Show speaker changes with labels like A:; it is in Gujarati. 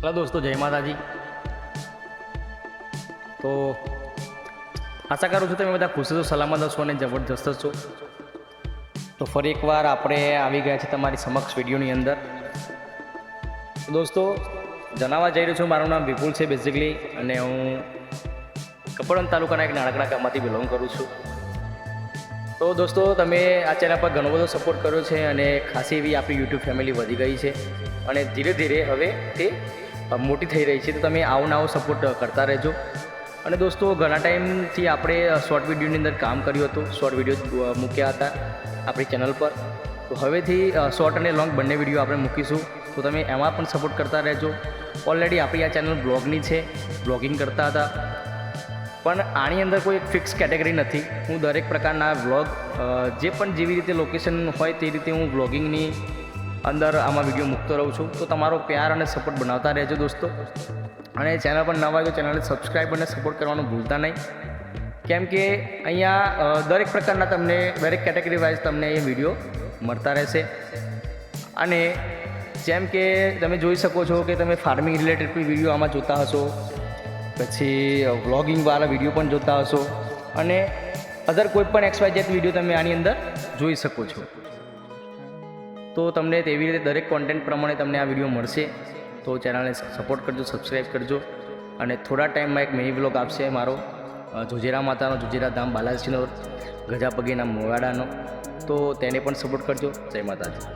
A: हेलो दोस्तों, जय माताजी। तो आशा करूँ છું તમે બધા ખુશ છો, સલામત હશો અને જબરદસ્ત છો। તો ફરી એકવાર આપણે આવી ગયા છે તમારી સમક્ષ વિડીયોની અંદર। દોસ્તો, જણાવવા જઈ રહ્યો છું, મારું નામ વિપુલ છે બેઝિકલી, અને હું કપડવંજ તાલુકાના એક નાનકડા ગામમાંથી બિલોંગ કરું છું। તો દોસ્તો, તમે આ ચેનલ પર ઘણો બધો સપોર્ટ કર્યો છે અને ખાસી એવી આપણી યુટ્યુબ ફેમિલી વધી ગઈ છે અને ધીરે ધીરે હવે તે મોટી થઈ રહી છે। તો તમે આવો નવો સપોર્ટ કરતા રહેજો। અને દોસ્તો, ઘણા ટાઈમથી આપણે શોર્ટ વિડીયોની અંદર કામ કર્યું હતું, શોર્ટ વિડીયો મૂક્યા હતા આપણી ચેનલ પર। તો હવેથી શોર્ટ અને લોંગ બંને વિડીયો આપણે મૂકીશું, તો તમે એમાં પણ સપોર્ટ કરતા રહેજો। ઓલરેડી આપણી આ ચેનલ બ્લોગની છે, બ્લોગિંગ કરતા હતા, પણ આની અંદર કોઈ એક ફિક્સ કેટેગરી નથી। હું દરેક પ્રકારના વ્લોગ જે પણ જેવી રીતે લોકેશન હોય તે રીતે હું વ્લોગિંગની અંદર આમાં વિડીયો મૂકતો રહું છું। તો તમારો પ્યાર અને સપોર્ટ બનાવતા રહેજો દોસ્તો। અને ચેનલ પર નવા હોય તો ચેનલને સબસ્ક્રાઈબ અને સપોર્ટ કરવાનું ભૂલતા નહીં, કેમ કે અહીંયા દરેક પ્રકારના તમને દરેક કેટેગરી વાઇઝ તમને એ વિડીયો મળતા રહેશે। અને જેમ કે તમે જોઈ શકો છો કે તમે ફાર્મિંગ રિલેટેડ કોઈ વિડીયો આમાં જોતા હશો, પછી વ્લોગિંગવાળા વિડીયો પણ જોતા હશો, અને અધર કોઈ પણ XYZ વિડીયો તમે આની અંદર જોઈ શકો છો। તો તમને તેવી રીતે દરેક કોન્ટેન્ટ પ્રમાણે તમને આ વિડીયો મળશે। તો ચેનલને સપોર્ટ કરજો, સબસ્ક્રાઈબ કરજો। અને થોડા ટાઈમમાં એક મિની વ્લોગ આવશે મારો જોજેરા માતાનો, જોજેરા ધામ બાલાજીનો, ગજાપગીના મોવાડાનો। તો તેને પણ સપોર્ટ કરજો। જય માતાજી।